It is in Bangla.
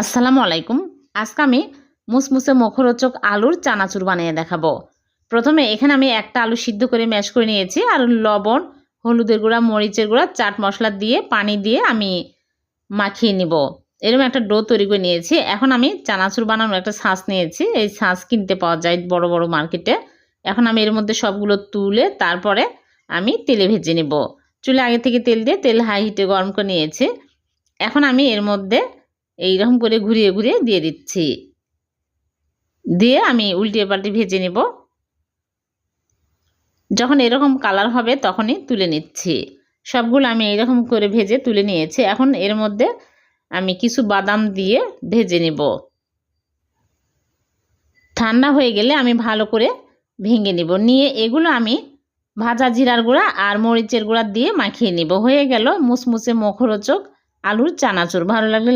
আসসালামু আলাইকুম। আজকে আমি মুসমুসে মুখরোচক আলুর চানাচুর বানিয়ে দেখাবো। প্রথমে এখানে আমি একটা আলু সিদ্ধ করে ম্যাশ করে নিয়েছি আর লবণ, হলুদের গুঁড়া, মরিচের গুঁড়া, চাট মশলা দিয়ে পানি দিয়ে আমি মাখিয়ে নিব। এরকম একটা ডো তৈরি করে নিয়েছি। এখন আমি চানাচুর বানানোর একটা ছাঁচ নিয়েছি। এই ছাঁচ কিনতে পাওয়া যায় বড় বড় মার্কেটে। এখন আমি এর মধ্যে সবগুলো তুলে তারপরে আমি তেলে ভেজে নিব। চুলে আগে থেকে তেল দিয়ে তেল হাই হিটে গরম করে নিয়েছি। এখন আমি এর মধ্যে এইরকম করে ঘুরিয়ে ঘুরিয়ে দিয়ে দিচ্ছি। দিয়ে আমি উল্টিয়ে পাল্টে ভেজে নেব। যখন এরকম কালার হবে তখনই তুলে নিচ্ছি। সবগুলো আমি এরকম করে ভেজে তুলে নিয়েছি। এখন এর মধ্যে আমি কিছু বাদাম দিয়ে ভেজে নেব। ঠান্ডা হয়ে গেলে আমি ভালো করে ভেঙে নেব। নিয়ে এগুলো আমি ভাজা জিরার গুঁড়া আর মরিচের গুঁড়া দিয়ে মাখিয়ে নেব। হয়ে গেল মুসমুসে মুখরোচক আলুর চানাচুর। ভালো লাগলে